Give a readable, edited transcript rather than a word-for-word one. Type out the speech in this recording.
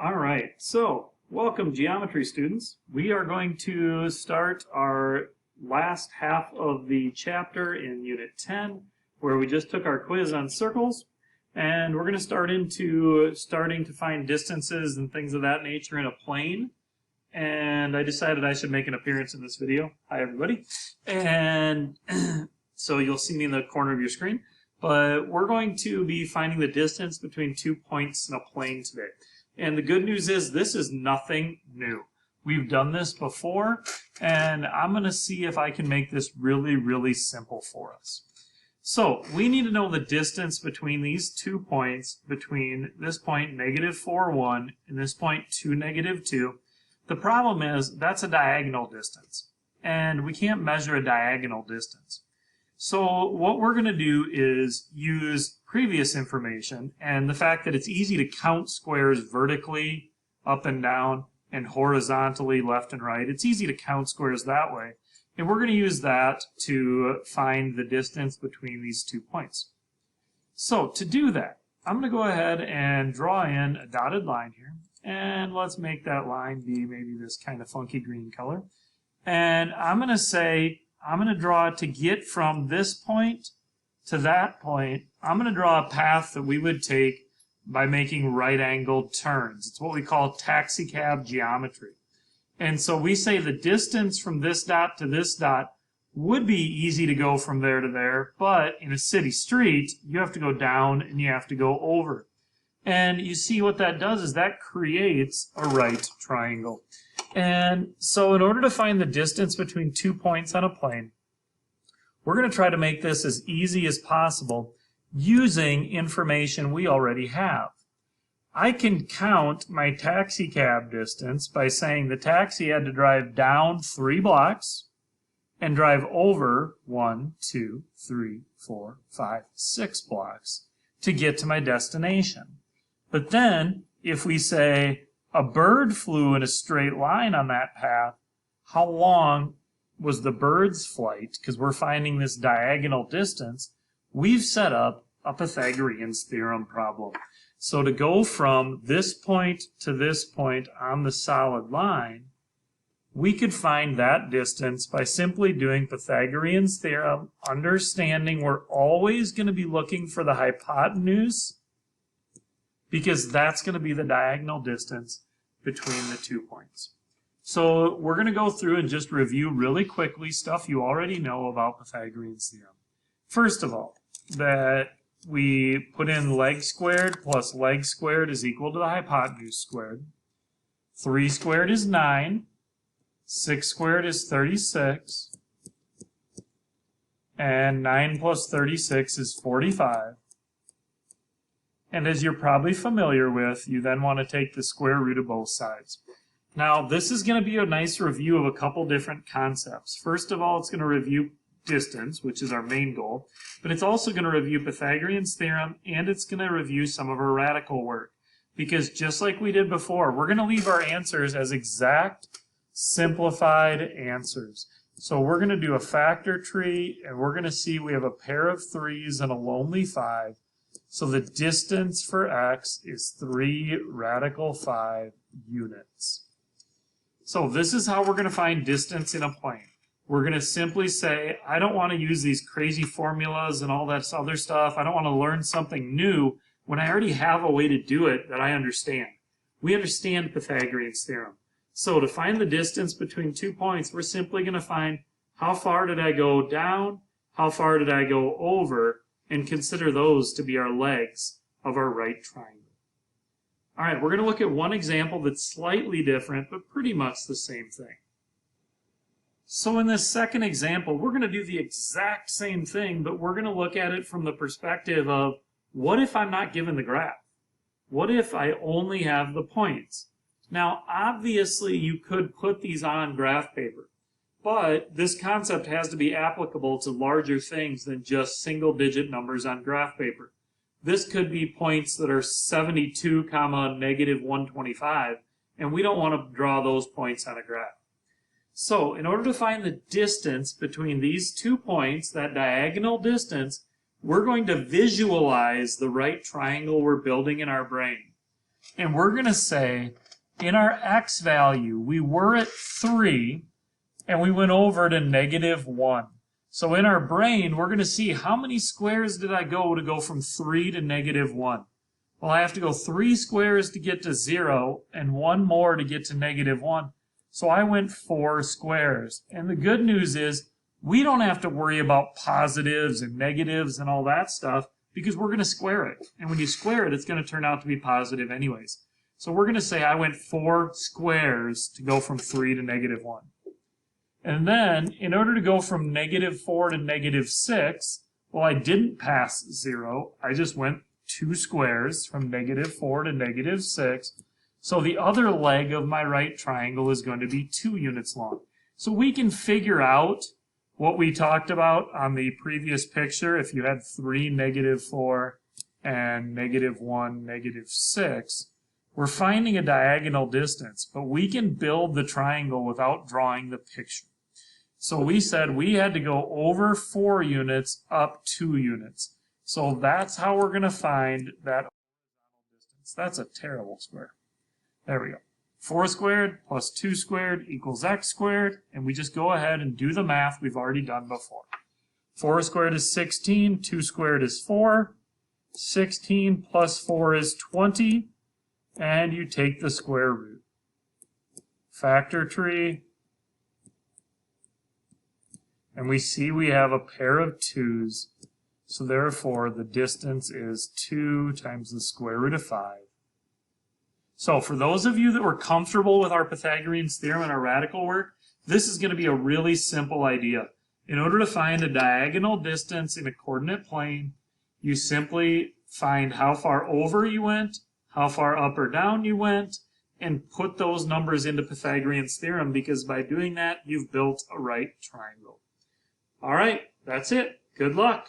All right, so welcome geometry students. We are going to start our last half of the chapter in Unit 10, where we just took our quiz on circles, and we're going to start into starting to find distances and things of that nature in a plane. And I decided I should make an appearance in this video. Hi everybody. And so you'll see me in the corner of your screen, but we're going to be finding the distance between 2 points in a plane today. And the good news is this is nothing new. We've done this before, and I'm going to see if I can make this really simple for us. So we need to know the distance between these 2 points, between this point -4, 1, and this point 2, -2. The problem is that's a diagonal distance, and we can't measure a diagonal distance. So what we're going to do is use previous information and the fact that it's easy to count squares vertically up and down and horizontally left and right. It's easy to count squares that way. And we're going to use that to find the distance between these 2 points. So to do that, I'm going to go ahead and draw in a dotted line here. And let's make that line be maybe this kind of funky green color. And I'm going to say, I'm going to draw to get from this point to that point. I'm going to draw a path that we would take by making right-angled turns. It's what we call taxicab geometry. And so we say the distance from this dot to this dot would be easy to go from there to there, but in a city street, you have to go down and you have to go over. And you see what that does is that creates a right triangle. And so in order to find the distance between 2 points on a plane, we're going to try to make this as easy as possible using information we already have. I can count my taxicab distance by saying the taxi had to drive down 3 blocks and drive over 1, 2, 3, 4, 5, 6 blocks to get to my destination. But then if we say a bird flew in a straight line on that path, how long was the bird's flight? Because we're finding this diagonal distance. We've set up a Pythagorean's theorem problem. So to go from this point to this point on the solid line, we could find that distance by simply doing Pythagorean's theorem, understanding we're always going to be looking for the hypotenuse, because that's going to be the diagonal distance between the 2 points. So we're going to go through and just review really quickly stuff you already know about Pythagorean's theorem. First of all, that we put in leg squared plus leg squared is equal to the hypotenuse squared. 3 squared is 9. 6 squared is 36. And 9 plus 36 is 45. And as you're probably familiar with, you then want to take the square root of both sides. Now, this is going to be a nice review of a couple different concepts. First of all, it's going to review distance, which is our main goal, but it's also going to review Pythagorean's theorem, and it's going to review some of our radical work. Because just like we did before, we're going to leave our answers as exact, simplified answers. So we're going to do a factor tree, and we're going to see we have a pair of 3's and a lonely 5. So the distance for x is 3 radical 5 units. So this is how we're going to find distance in a plane. We're going to simply say, I don't want to use these crazy formulas and all that other stuff. I don't want to learn something new when I already have a way to do it that I understand. We understand Pythagorean's theorem. So to find the distance between 2 points, we're simply going to find how far did I go down, how far did I go over, and consider those to be our legs of our right triangle. All right, we're going to look at one example that's slightly different, but pretty much the same thing. So in this second example, we're going to do the exact same thing, but we're going to look at it from the perspective of, what if I'm not given the graph? What if I only have the points? Now, obviously, you could put these on graph paper. But this concept has to be applicable to larger things than just single-digit numbers on graph paper. This could be points that are 72, -125, and we don't want to draw those points on a graph. So, in order to find the distance between these 2 points, that diagonal distance, we're going to visualize the right triangle we're building in our brain. and we're going to say in our x value, we were at 3, and we went over to -1. So in our brain, we're going to see how many squares did I go to go from 3 to -1. Well, I have to go 3 squares to get to 0, and 1 more to get to -1. So I went 4 squares. And the good news is, we don't have to worry about positives and negatives and all that stuff, because we're going to square it. And when you square it, it's going to turn out to be positive anyways. So we're going to say I went 4 squares to go from 3 to -1. And then, in order to go from -4 to -6, well, I didn't pass 0. I just went 2 squares from -4 to -6. So the other leg of my right triangle is going to be 2 units long. So we can figure out what we talked about on the previous picture. If you had 3, -4, and -1, -6, we're finding a diagonal distance, but we can build the triangle without drawing the picture. So we said we had to go over 4 units, up 2 units. So that's how we're going to find that horizontal distance. That's a terrible square. There we go. 4 squared plus 2 squared equals x squared, and we just go ahead and do the math we've already done before. 4 squared is 16, 2 squared is 4, 16 plus 4 is 20, and you take the square root. Factor tree, and we see we have a pair of 2's, so therefore the distance is 2 times the square root of 5. So for those of you that were comfortable with our Pythagorean's theorem and our radical work, this is going to be a really simple idea. In order to find a diagonal distance in a coordinate plane, you simply find how far over you went, how far up or down you went, and put those numbers into Pythagorean's theorem, because by doing that, you've built a right triangle. All right, that's it. Good luck.